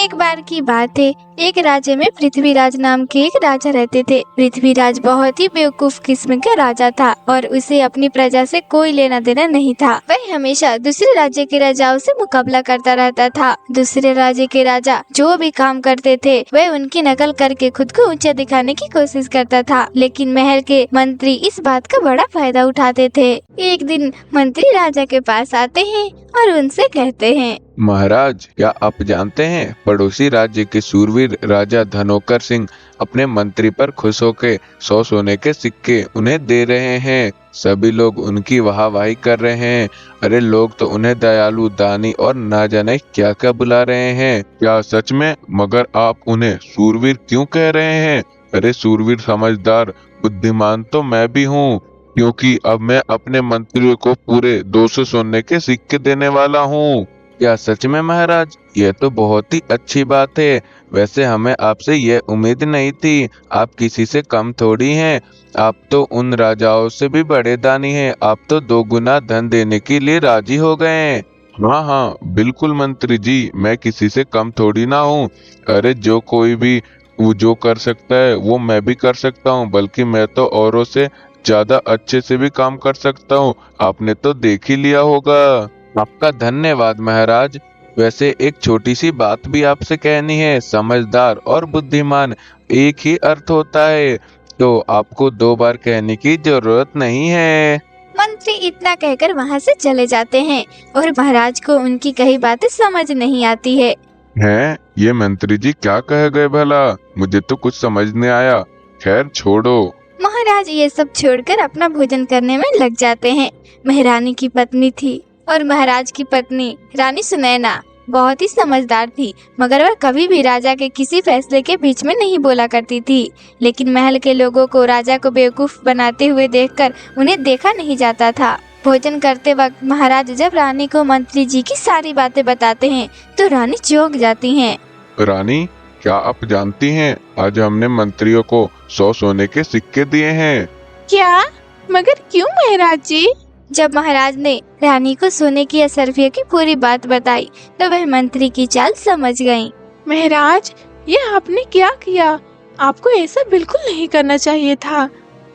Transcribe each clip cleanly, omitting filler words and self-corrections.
एक बार की बात है, एक राज्य में पृथ्वीराज नाम के एक राजा रहते थे। पृथ्वीराज बहुत ही बेवकूफ किस्म का राजा था और उसे अपनी प्रजा से कोई लेना देना नहीं था। वह हमेशा दूसरे राज्य के राजाओं से मुकाबला करता रहता था। दूसरे राज्य के राजा जो भी काम करते थे वह उनकी नकल करके खुद को ऊंचा दिखाने की कोशिश करता था, लेकिन महल के मंत्री इस बात का बड़ा फायदा उठाते थे। एक दिन मंत्री राजा के पास आते हैं और उनसे कहते हैं, महाराज, क्या आप जानते हैं पड़ोसी राज्य के शूरवीर राजा धनोकर सिंह अपने मंत्री पर खुश होकर 100 सोने के सिक्के उन्हें दे रहे हैं। सभी लोग उनकी वाहवाही कर रहे हैं। अरे लोग तो उन्हें दयालु, दानी और ना जाने क्या क्या बुला रहे हैं। क्या सच में? मगर आप उन्हें शूरवीर क्यों कह रहे हैं? अरे सूरवीर, समझदार, बुद्धिमान तो मैं भी हूँ, क्योंकि अब मैं अपने मंत्रियों को पूरे 200 सोने के सिक्के देने वाला हूँ। क्या सच में महाराज? यह तो बहुत ही अच्छी बात है। वैसे हमें आपसे यह उम्मीद नहीं थी। आप किसी से कम थोड़ी हैं। आप तो उन राजाओं से भी बड़े दानी हैं। आप तो 2 गुना धन देने के लिए राजी हो गए। हाँ हाँ, बिल्कुल मंत्री जी, मैं किसी से कम थोड़ी ना हूँ। अरे जो कोई भी वो जो कर सकता है वो मैं भी कर सकता हूँ, बल्कि मैं तो औरों से ज्यादा अच्छे से भी काम कर सकता हूँ। आपने तो देख ही लिया होगा। आपका धन्यवाद महाराज। वैसे एक छोटी सी बात भी आपसे कहनी है। समझदार और बुद्धिमान एक ही अर्थ होता है, तो आपको 2 बार कहने की जरूरत नहीं है। मंत्री इतना कहकर वहाँ से चले जाते हैं और महाराज को उनकी कही बातें समझ नहीं आती है। हैं? ये मंत्री जी क्या कह गए भला? मुझे तो कुछ समझ नहीं आया। खैर छोड़ो। महाराज ये सब छोड़कर अपना भोजन करने में लग जाते हैं। महारानी की पत्नी थी और महाराज की पत्नी रानी सुनैना बहुत ही समझदार थी, मगर वह कभी भी राजा के किसी फैसले के बीच में नहीं बोला करती थी। लेकिन महल के लोगों को राजा को बेवकूफ बनाते हुए देखकर उन्हें देखा नहीं जाता था। भोजन करते वक्त महाराज जब रानी को मंत्री जी की सारी बातें बताते हैं तो रानी चौंक जाती हैं। रानी, क्या आप जानती हैं आज हमने मंत्रियों को 100 सोने के सिक्के दिए हैं। क्या? मगर क्यों महाराज जी? जब महाराज ने रानी को सोने की असरफियों की पूरी बात बताई तो वह मंत्री की चाल समझ गईं। महाराज, ये आपने क्या किया? आपको ऐसा बिल्कुल नहीं करना चाहिए था।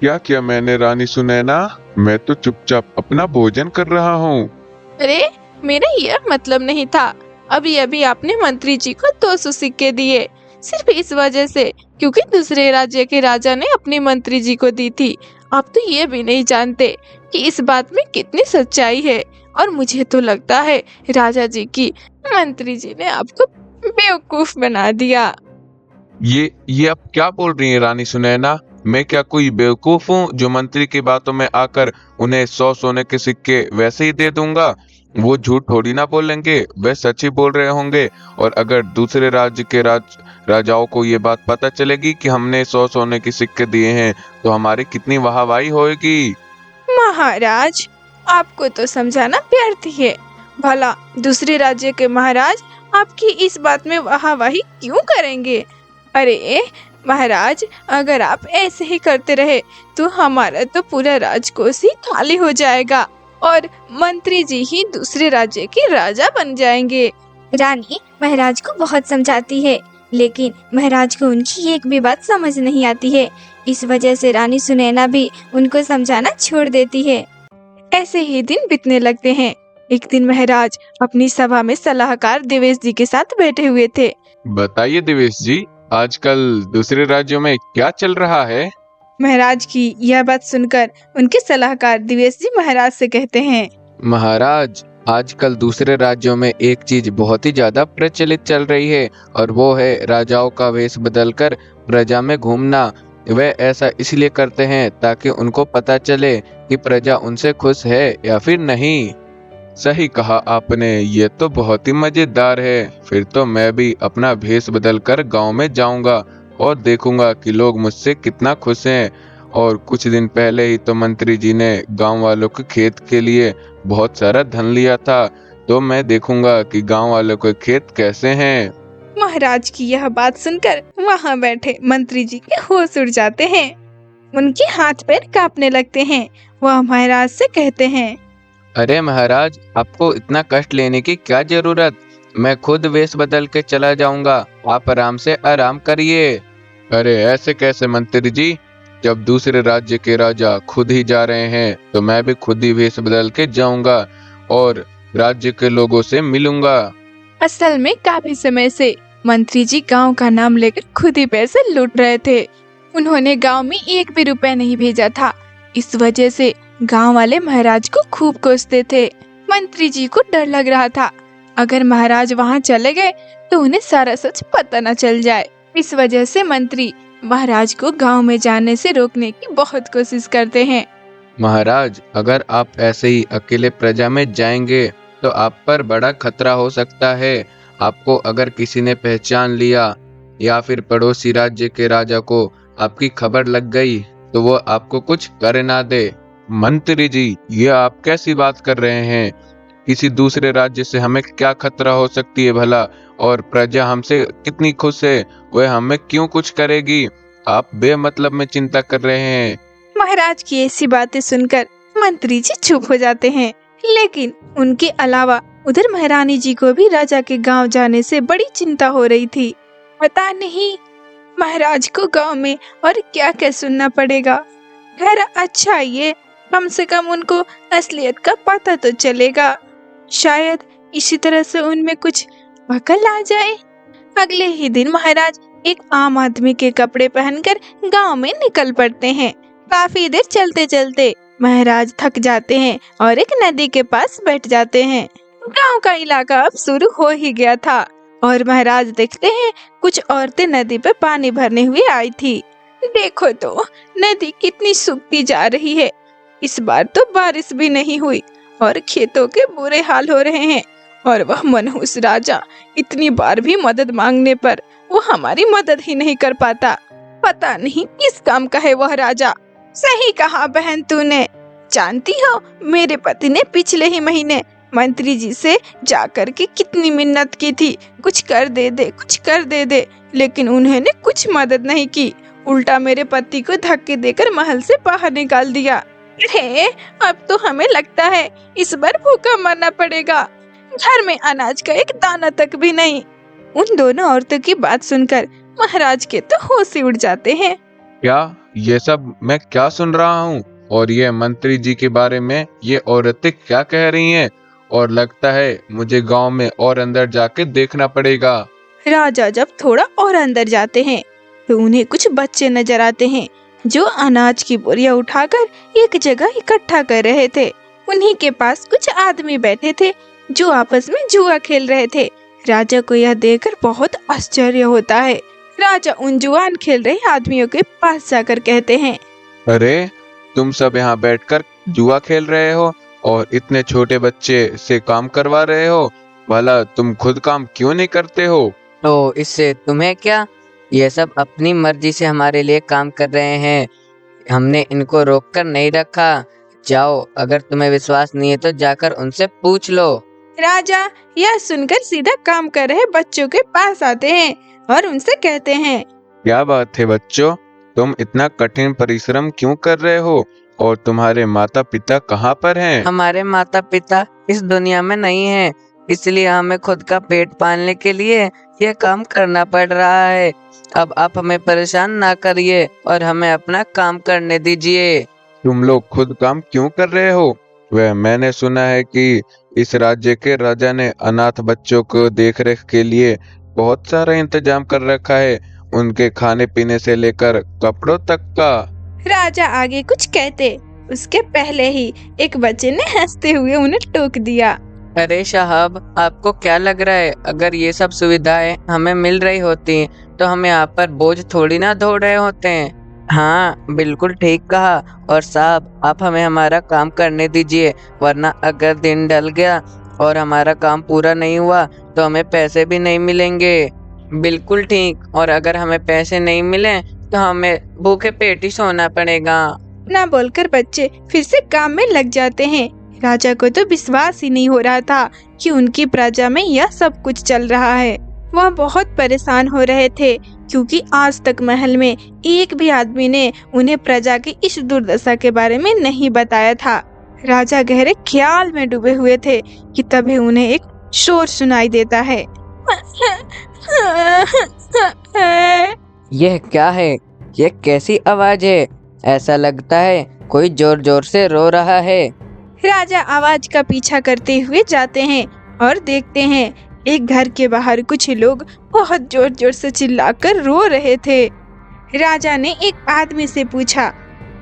क्या किया मैंने रानी सुनैना? मैं तो चुपचाप अपना भोजन कर रहा हूँ। अरे मेरा यह मतलब नहीं था। अभी अभी आपने मंत्री जी को 200 सिक्के दिए, सिर्फ इस वजह से क्योंकि दूसरे राज्य के राजा ने अपनी मंत्री जी को दी थी। आप तो ये भी नहीं जानते कि इस बात में कितनी सच्चाई है। और मुझे तो लगता है राजा जी की मंत्री जी ने आपको बेवकूफ बना दिया। ये आप क्या बोल रही हैं रानी सुनैना? मैं क्या कोई बेवकूफ हूँ जो मंत्री की बातों में आकर उन्हें 100 सोने के सिक्के वैसे ही दे दूंगा? वो झूठ थोड़ी ना बोलेंगे, वे सच ही बोल रहे होंगे। और अगर दूसरे राज्य के राजाओं को ये बात पता चलेगी कि हमने 100 सोने के सिक्के दिए हैं तो हमारी कितनी वाहवाही होगी। महाराज, आपको तो समझाना व्यर्थ ही है। भला दूसरे राज्य के महाराज आपकी इस बात में वाहवाही क्यों करेंगे? अरे महाराज, अगर आप ऐसे ही करते रहे तो हमारा तो पूरा राजकोष ही खाली हो जाएगा और मंत्री जी ही दूसरे राज्य के राजा बन जाएंगे। रानी महाराज को बहुत समझाती है, लेकिन महाराज को उनकी एक भी बात समझ नहीं आती है। इस वजह से रानी सुनैना भी उनको समझाना छोड़ देती है। ऐसे ही दिन बीतने लगते हैं। एक दिन महाराज अपनी सभा में सलाहकार देवेश जी के साथ बैठे हुए थे। बताइए देवेश जी, आजकल दूसरे राज्यों में क्या चल रहा है? महाराज की यह बात सुनकर उनके सलाहकार देवेश जी महाराज से कहते हैं, महाराज, आजकल दूसरे राज्यों में एक चीज बहुत ही ज्यादा प्रचलित चल रही है और वो है राजाओं का वेश बदलकर प्रजा में घूमना। वे ऐसा इसलिए करते हैं ताकि उनको पता चले कि प्रजा उनसे खुश है या फिर नहीं। सही कहा आपने, ये तो बहुत ही मजेदार है। फिर तो मैं भी अपना भेष बदलकर गांव में जाऊंगा और देखूंगा कि लोग मुझसे कितना खुश हैं। और कुछ दिन पहले ही तो मंत्री जी ने गांव वालों के खेत के लिए बहुत सारा धन लिया था, तो मैं देखूंगा कि गांव वालों के खेत कैसे हैं। महाराज की यह बात सुनकर वहाँ बैठे मंत्री जी के होश उड़ जाते हैं। उनके हाथ पैर कांपने लगते हैं। वह महाराज से कहते हैं, अरे महाराज, आपको इतना कष्ट लेने की क्या जरूरत? मैं खुद वेश बदल के चला जाऊंगा, आप आराम से आराम करिए। अरे ऐसे कैसे मंत्री जी, जब दूसरे राज्य के राजा खुद ही जा रहे हैं तो मैं भी खुद ही वेश बदल के जाऊंगा और राज्य के लोगों से मिलूंगा। असल में काफी समय से मंत्री जी गांव का नाम लेकर खुद ही पैसे लूट रहे थे। उन्होंने गांव में एक भी रुपया नहीं भेजा था। इस वजह से गांव वाले महाराज को खूब कोसते थे। मंत्री जी को डर लग रहा था, अगर महाराज वहां चले गए तो उन्हें सारा सच पता न चल जाए। इस वजह से मंत्री महाराज को गांव में जाने से रोकने की बहुत कोशिश करते हैं। महाराज, अगर आप ऐसे ही अकेले प्रजा में जाएंगे तो आप पर बड़ा खतरा हो सकता है। आपको अगर किसी ने पहचान लिया या फिर पड़ोसी राज्य के राजा को आपकी खबर लग गई तो वो आपको कुछ कर ना दे। मंत्री जी, ये आप कैसी बात कर रहे हैं? किसी दूसरे राज्य से हमें क्या खतरा हो सकती है भला? और प्रजा हमसे कितनी खुश है, वह हमें क्यों कुछ करेगी? आप बेमतलब में चिंता कर रहे हैं। महाराज की ऐसी बातें सुनकर मंत्री जी चुप हो जाते हैं। लेकिन उनके अलावा उधर महारानी जी को भी राजा के गांव जाने से बड़ी चिंता हो रही थी। पता नहीं महाराज को गांव में और क्या क्या सुनना पड़ेगा। खैर अच्छा, ये कम से कम उनको असलियत का पता तो चलेगा। शायद इसी तरह से उनमें कुछ अकल आ जाए। अगले ही दिन महाराज एक आम आदमी के कपड़े पहनकर गांव में निकल पड़ते हैं। काफी देर चलते चलते महाराज थक जाते हैं और एक नदी के पास बैठ जाते हैं। गांव का इलाका अब शुरू हो ही गया था और महाराज देखते हैं कुछ औरतें नदी पे पानी भरने हुए आई थी। देखो तो नदी कितनी सूखती जा रही है। इस बार तो बारिश भी नहीं हुई और खेतों के बुरे हाल हो रहे हैं। और वह मनहूस राजा इतनी बार भी मदद मांगने पर वो हमारी मदद ही नहीं कर पाता। पता नहीं किस काम का है वह राजा। सही कहा बहन तूने। जानती हो, मेरे पति ने पिछले ही महीने मंत्री जी से जाकर के कितनी मिन्नत की थी, कुछ कर दे दे, कुछ कर दे दे, लेकिन उन्होंने कुछ मदद नहीं की। उल्टा मेरे पति को धक्के देकर महल से बाहर निकाल दिया। अरे अब तो हमें लगता है इस बार भूखा मरना पड़ेगा। घर में अनाज का एक दाना तक भी नहीं। उन दोनों औरतों की बात सुनकर महाराज के तो होश ही उड़ जाते हैं। क्या ये सब मैं क्या सुन रहा हूँ? और ये मंत्री जी के बारे में ये औरतें क्या कह रही हैं? और लगता है मुझे गांव में और अंदर जाके देखना पड़ेगा। राजा जब थोड़ा और अंदर जाते हैं तो उन्हें कुछ बच्चे नजर आते हैं जो अनाज की बोरियां उठाकर एक जगह इकट्ठा कर रहे थे। उन्हीं के पास कुछ आदमी बैठे थे जो आपस में जुआ खेल रहे थे। राजा को यह देखकर बहुत आश्चर्य होता है। राजा उन जुआन खेल रहे आदमियों के पास जाकर कहते हैं, अरे तुम सब यहाँ बैठकर जुआ खेल रहे हो और इतने छोटे बच्चे से काम करवा रहे हो, भला तुम खुद काम क्यों नहीं करते हो? तो इससे तुम्हें क्या? ये सब अपनी मर्जी से हमारे लिए काम कर रहे हैं। हमने इनको रोककर नहीं रखा। जाओ, अगर तुम्हें विश्वास नहीं है तो जाकर उनसे पूछ लो। राजा यह सुनकर सीधा काम कर रहे बच्चों के पास आते हैं और उनसे कहते हैं, क्या बात है बच्चों, तुम इतना कठिन परिश्रम क्यों कर रहे हो? और तुम्हारे माता पिता कहाँ पर हैं? हमारे माता पिता इस दुनिया में नहीं हैं, इसलिए हमें खुद का पेट पालने के लिए यह काम करना पड़ रहा है। अब आप हमें परेशान ना करिए और हमें अपना काम करने दीजिए। तुम लोग खुद काम क्यों कर रहे हो? वह मैंने सुना है कि इस राज्य के राजा ने अनाथ बच्चों को देखरेख के लिए बहुत सारा इंतजाम कर रखा है, उनके खाने पीने से लेकर कपड़ों तक का। राजा आगे कुछ कहते उसके पहले ही एक बच्चे ने हंसते हुए उन्हें टोक दिया। अरे साहब, आपको क्या लग रहा है अगर ये सब सुविधाएं हमें मिल रही होती तो हम यहाँ पर बोझ थोड़ी ना ढो रहे होते हैं। हाँ, बिल्कुल ठीक कहा। और साहब, आप हमें हमारा काम करने दीजिए, वरना अगर दिन ढल गया और हमारा काम पूरा नहीं हुआ तो हमें पैसे भी नहीं मिलेंगे। बिल्कुल ठीक। और अगर हमें पैसे नहीं मिले तो हमें भूखे पेट ही सोना पड़ेगा। ना बोलकर बच्चे फिर से काम में लग जाते हैं। राजा को तो विश्वास ही नहीं हो रहा था कि उनकी प्रजा में यह सब कुछ चल रहा है। वह बहुत परेशान हो रहे थे क्योंकि आज तक महल में एक भी आदमी ने उन्हें प्रजा की इस दुर्दशा के बारे में नहीं बताया था। राजा गहरे ख्याल में डूबे हुए थे कि तभी उन्हें एक शोर सुनाई देता है। यह क्या है? यह कैसी आवाज है? ऐसा लगता है कोई जोर जोर से रो रहा है। राजा आवाज का पीछा करते हुए जाते हैं और देखते हैं एक घर के बाहर कुछ लोग बहुत जोर जोर से चिल्लाकर रो रहे थे। राजा ने एक आदमी से पूछा,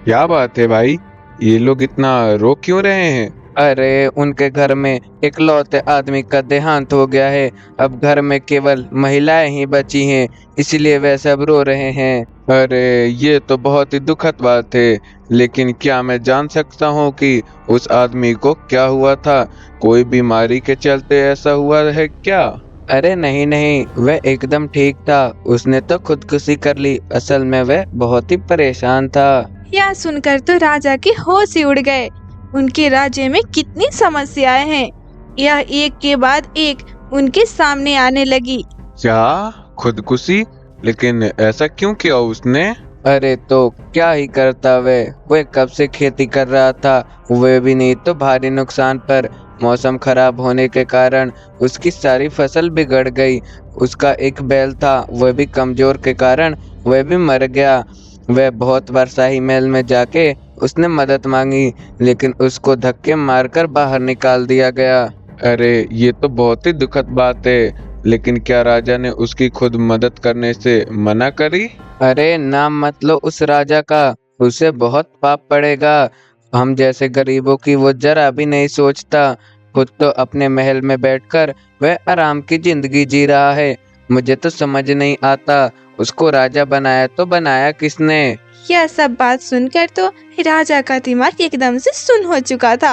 क्या बात है भाई, ये लोग इतना रो क्यों रहे हैं? अरे उनके घर में इकलौते आदमी का देहांत हो गया है। अब घर में केवल महिलाएं ही बची हैं, इसलिए वे सब रो रहे हैं। अरे ये तो बहुत ही दुखद बात है, लेकिन क्या मैं जान सकता हूँ कि उस आदमी को क्या हुआ था? कोई बीमारी के चलते ऐसा हुआ है क्या? अरे नहीं नहीं, वह एकदम ठीक था। उसने तो खुदकुशी कर ली। असल में वह बहुत ही परेशान था। यह सुनकर तो राजा के होश ही उड़ गए। उनके राज्य में कितनी समस्याएं हैं, यह एक के बाद एक उनके सामने आने लगी। क्या खुदकुशी? लेकिन ऐसा क्यों किया उसने? अरे तो क्या ही करता वह कब से खेती कर रहा था। वह भी नहीं तो भारी नुकसान पर। मौसम खराब होने के कारण उसकी सारी फसल बिगड़ गई। उसका एक बैल था, वह भी कमजोर के कारण वह भी मर गया। वह बहुत बार शाही महल में जाके उसने मदद मांगी, लेकिन उसको धक्के मारकर बाहर निकाल दिया गया। अरे ये तो बहुत ही दुखद बात है, लेकिन क्या राजा ने उसकी खुद मदद करने से मना करी? अरे नाम मत लो उस राजा का, उसे बहुत पाप पड़ेगा। हम जैसे गरीबों की वो जरा भी नहीं सोचता। खुद तो अपने महल में बैठकर वह आराम की जिंदगी जी रहा है। मुझे तो समझ नहीं आता, उसको राजा बनाया तो बनाया किसने? यह सब बात सुनकर तो राजा का दिमाग एकदम से सुन्न हो चुका था।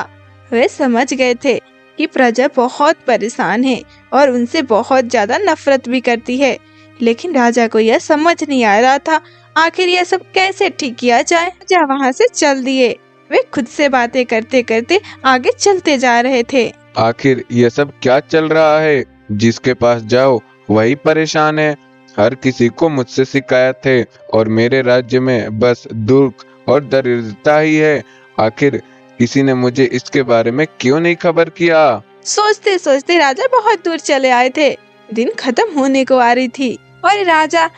वे समझ गए थे कि प्रजा बहुत परेशान है और उनसे बहुत ज्यादा नफरत भी करती है, लेकिन राजा को यह समझ नहीं आ रहा था आखिर यह सब कैसे ठीक किया जाए। राजा वहाँ से चल दिए। वे खुद से बातें करते करते आगे चलते जा रहे थे। आखिर ये सब क्या चल रहा है? जिसके पास जाओ वही परेशान है। हर किसी को मुझसे शिकायत है और मेरे राज्य में बस दुख और दरिद्रता ही है। आखिर किसी ने मुझे इसके बारे में क्यों नहीं खबर किया? सोचते सोचते राजा बहुत दूर चले आए थे। दिन खत्म होने को आ रही थी और राजा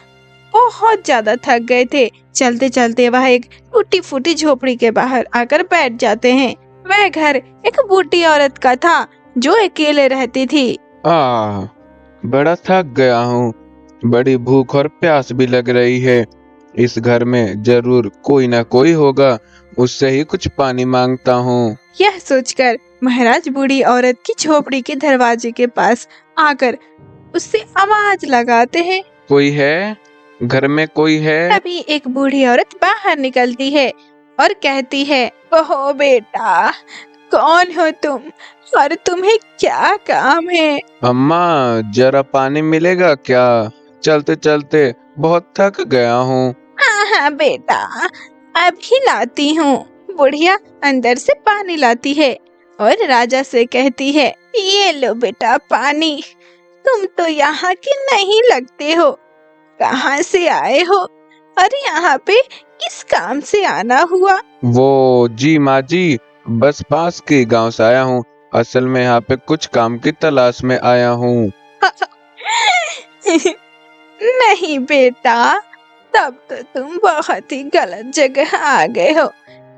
बहुत ज्यादा थक गए थे। चलते चलते वह एक टूटी फूटी झोपड़ी के बाहर आकर बैठ जाते हैं। वह घर एक बूढ़ी औरत का था जो अकेले रहती थी। बड़ा थक गया हूँ, बड़ी भूख और प्यास भी लग रही है। इस घर में जरूर कोई ना कोई होगा, उससे ही कुछ पानी मांगता हूँ। यह सोचकर महाराज बूढ़ी औरत की झोपड़ी के दरवाजे के पास आकर उससे आवाज लगाते हैं। कोई है? घर में कोई है? तभी एक बूढ़ी औरत बाहर निकलती है और कहती है, ओहो बेटा, कौन हो तुम और तुम्हें क्या काम है? अम्मा जरा पानी मिलेगा क्या? चलते चलते बहुत थक गया हूँ। हाँ बेटा, अभी लाती हूँ। बुढ़िया अंदर से पानी लाती है और राजा से कहती है, ये लो बेटा पानी। तुम तो यहाँ के नहीं लगते हो, कहाँ से आए हो और यहाँ पे किस काम से आना हुआ? वो जी माँ जी, बस पास के गांव से आया हूँ। असल में यहाँ पे कुछ काम की तलाश में आया हूँ। नहीं बेटा, तब तो तुम बहुत ही गलत जगह आ गए हो,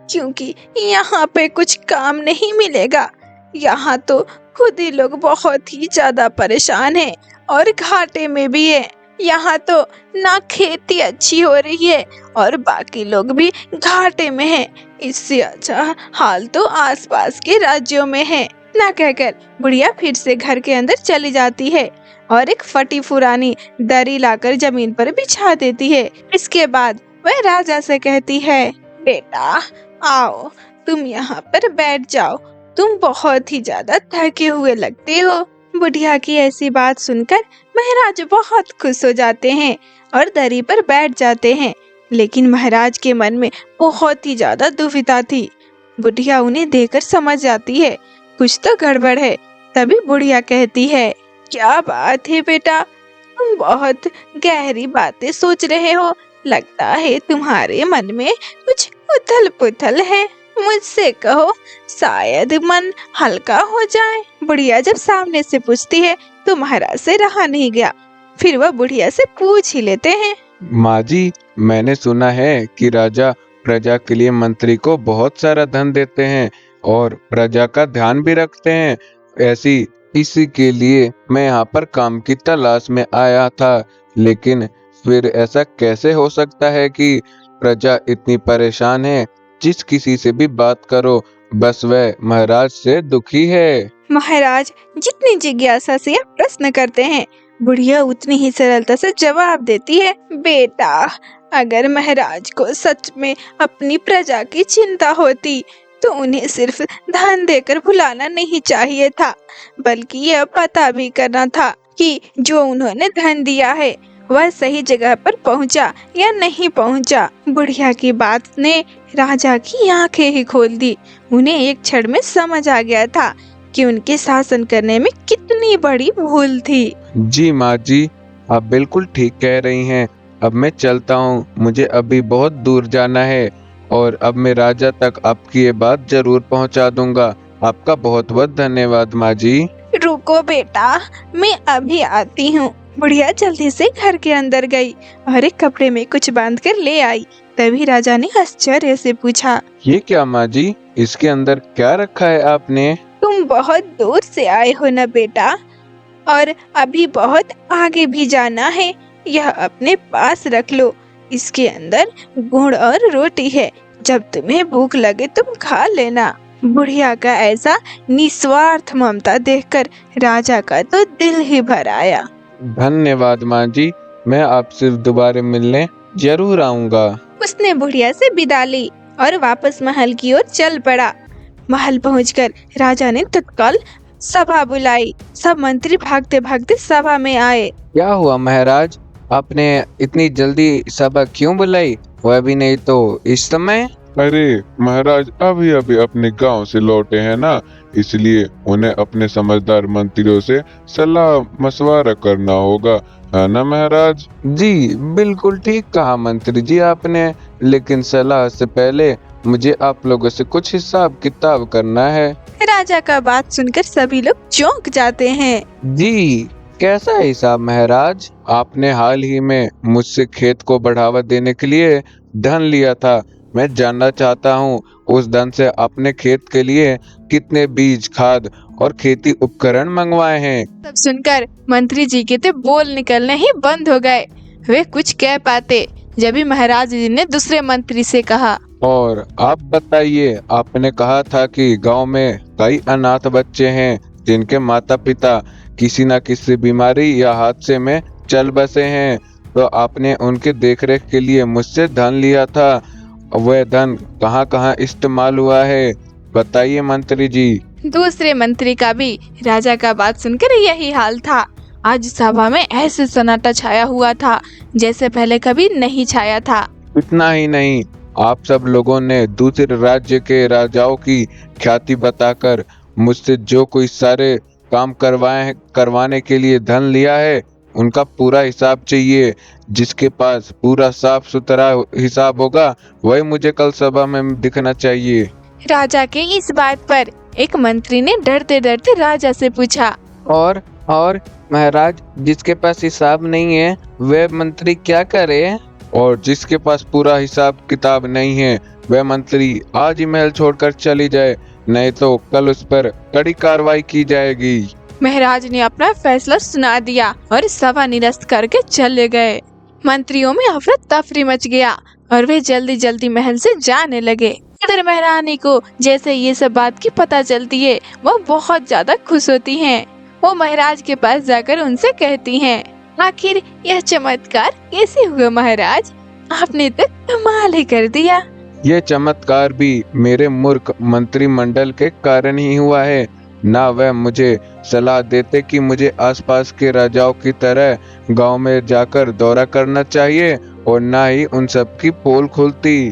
क्योंकि यहाँ पे कुछ काम नहीं मिलेगा। यहाँ तो खुद ही लोग बहुत ही ज्यादा परेशान हैं और घाटे में भी है। यहाँ तो ना खेती अच्छी हो रही है और बाकी लोग भी घाटे में हैं। इससे अच्छा हाल तो आसपास के राज्यों में है। ना कहकर बुढ़िया फिर से घर के अंदर चली जाती है और एक फटी पुरानी दरी लाकर जमीन पर बिछा देती है। इसके बाद वह राजा से कहती है, बेटा आओ, तुम यहाँ पर बैठ जाओ, तुम बहुत ही ज्यादा थके हुए लगते हो। बुढ़िया की ऐसी बात सुनकर महाराज बहुत खुश हो जाते हैं और दरी पर बैठ जाते हैं, लेकिन महाराज के मन में बहुत ही ज्यादा दुविधा थी। बुढ़िया उन्हें देखकर समझ जाती है कुछ तो गड़बड़ है। तभी बुढ़िया कहती है, क्या बात है बेटा, तुम बहुत गहरी बातें सोच रहे हो। लगता है तुम्हारे मन में कुछ उथल पुथल है। मुझसे कहो, शायद मन हल्का हो जाए। बुढ़िया जब सामने से पूछती है तो महाराज से रहा नहीं गया, फिर वह बुढ़िया से पूछ ही लेते हैं। माँ जी, मैंने सुना है कि राजा प्रजा के लिए मंत्री को बहुत सारा धन देते हैं और प्रजा का ध्यान भी रखते हैं। इसी के लिए मैं यहाँ पर काम की तलाश में आया था, लेकिन फिर ऐसा कैसे हो सकता है कि प्रजा इतनी परेशान है, जिस किसी से भी बात करो बस वह महाराज से दुखी है। महाराज जितनी जिज्ञासा से आप प्रश्न करते हैं, बुढ़िया उतनी ही सरलता से जवाब देती है। बेटा, अगर महाराज को सच में अपनी प्रजा की चिंता होती तो उन्हें सिर्फ धन देकर भुलाना नहीं चाहिए था, बल्कि यह पता भी करना था कि जो उन्होंने धन दिया है वह सही जगह पर पहुंचा या नहीं पहुंचा। बुढ़िया की बात ने राजा की आंखें ही खोल दी। उन्हें एक क्षण में समझ आ गया था कि उनके शासन करने में कितनी बड़ी भूल थी। जी माँ जी, आप बिल्कुल ठीक कह रही हैं। अब मैं चलता हूँ, मुझे अभी बहुत दूर जाना है और अब मैं राजा तक आपकी ये बात जरूर पहुँचा दूंगा। आपका बहुत बहुत धन्यवाद माँ जी। रुको बेटा, मैं अभी आती हूँ। बुढ़िया जल्दी से घर के अंदर गई और एक कपड़े में कुछ बांध कर ले आई। तभी राजा ने आश्चर्य से पूछा, ये क्या माँ जी, इसके अंदर क्या रखा है आपने? तुम बहुत दूर से आए हो ना बेटा, और अभी बहुत आगे भी जाना है। यह अपने पास रख लो। इसके अंदर गुड़ और रोटी है, जब तुम्हें भूख लगे तुम खा लेना। बुढ़िया का ऐसा निस्वार्थ ममता देखकर राजा का तो दिल ही भर आया। धन्यवाद माँ जी, मैं आपसे दोबारा मिलने जरूर आऊंगा। उसने बुढ़िया से विदा ली और वापस महल की ओर चल पड़ा। महल पहुंचकर राजा ने तत्काल सभा बुलाई। सब मंत्री भागते भागते सभा में आए। क्या हुआ महाराज, आपने इतनी जल्दी सभा क्यों बुलाई, वह भी नहीं तो इस समय? अरे महाराज, अभी अभी अपने गांव से लौटे हैं ना, इसलिए उन्हें अपने समझदार मंत्रियों से सलाह मशवरा करना होगा, है ना महाराज? जी बिल्कुल ठीक कहा मंत्री जी आपने, लेकिन सलाह से पहले मुझे आप लोगों से कुछ हिसाब किताब करना है। राजा का बात सुनकर सभी लोग चौंक जाते हैं। जी, कैसा हिसाब महाराज? आपने हाल ही में मुझसे खेत को बढ़ावा देने के लिए धन लिया था। मैं जानना चाहता हूँ उस धन से आपने खेत के लिए कितने बीज, खाद और खेती उपकरण मंगवाए हैं। सब सुनकर मंत्री जी के तो बोल निकलने ही बंद हो गए। वे कुछ कह पाते जब भी महाराज जी ने दूसरे मंत्री से कहा, और आप बताइए, आपने कहा था कि गांव में कई अनाथ बच्चे हैं जिनके माता पिता किसी न किसी बीमारी या हादसे में चल बसे हैं, तो आपने उनके देखरेख के लिए मुझसे धन लिया था। वह धन कहाँ कहाँ इस्तेमाल हुआ है, बताइए मंत्री जी। दूसरे मंत्री का भी राजा का बात सुनकर यही हाल था। आज सभा में ऐसे सन्नाटा छाया हुआ था जैसे पहले कभी नहीं छाया था। इतना ही नहीं, आप सब लोगों ने दूसरे राज्य के राजाओं की ख्याति बताकर मुझसे जो कोई सारे काम करवाने के लिए धन लिया है उनका पूरा हिसाब चाहिए। जिसके पास पूरा साफ सुथरा हिसाब होगा वही मुझे कल सभा में दिखना चाहिए। राजा के इस बात पर एक मंत्री ने डरते डरते राजा से पूछा, और महाराज, जिसके पास हिसाब नहीं है वह मंत्री क्या करे? और जिसके पास पूरा हिसाब किताब नहीं है वह मंत्री आज ही महल छोड़कर चली जाए, नहीं तो कल उस पर कड़ी कार्रवाई की जाएगी। महाराज ने अपना फैसला सुना दिया और सभा निरस्त करके चले गए। मंत्रियों में अफरा तफरी मच गया और वे जल्दी जल्दी महल से जाने लगे। इधर महारानी को जैसे ये सब बात की पता चलती है, वह बहुत ज्यादा खुश होती हैं। वो महाराज के पास जाकर उनसे कहती हैं, आखिर यह चमत्कार कैसे हुआ महाराज? आपने तो कमाल ही कर दिया। ये चमत्कार भी मेरे मूर्ख मंत्रिमंडल के कारण ही हुआ है। ना वह मुझे सलाह देते कि मुझे आसपास के राजाओं की तरह गांव में जाकर दौरा करना चाहिए, और ना ही उन सब की पोल खुलती।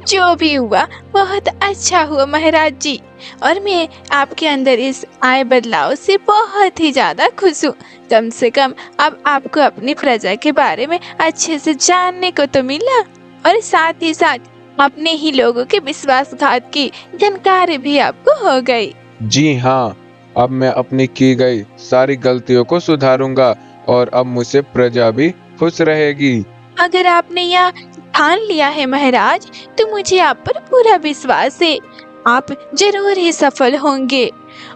जो भी हुआ बहुत अच्छा हुआ महाराज जी, और मैं आपके अंदर इस आए बदलाव से बहुत ही ज्यादा खुश हूँ। कम से कम अब आपको अपनी प्रजा के बारे में अच्छे से जानने को तो मिला, और साथ ही साथ अपने ही लोगों के विश्वासघात की जानकारी भी आपको हो गई। जी हाँ, अब मैं अपनी की गई सारी गलतियों को सुधारूंगा और अब मुझसे प्रजा भी खुश रहेगी। अगर आपने यह ठान लिया है महाराज, तो मुझे आप पर पूरा विश्वास है। आप जरूर ही सफल होंगे।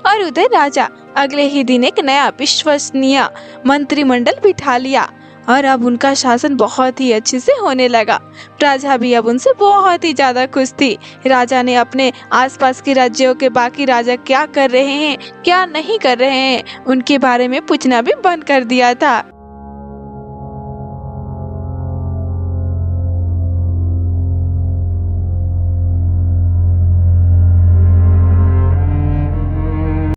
और उधर राजा अगले ही दिन एक नया विश्वसनीय मंत्रिमंडल बिठा लिया और अब उनका शासन बहुत ही अच्छे से होने लगा। प्रजा भी अब उनसे बहुत ही ज्यादा खुश थी। राजा ने अपने आसपास के राज्यों के बाकी राजा क्या कर रहे हैं, क्या नहीं कर रहे हैं, उनके बारे में पूछना भी बंद कर दिया था।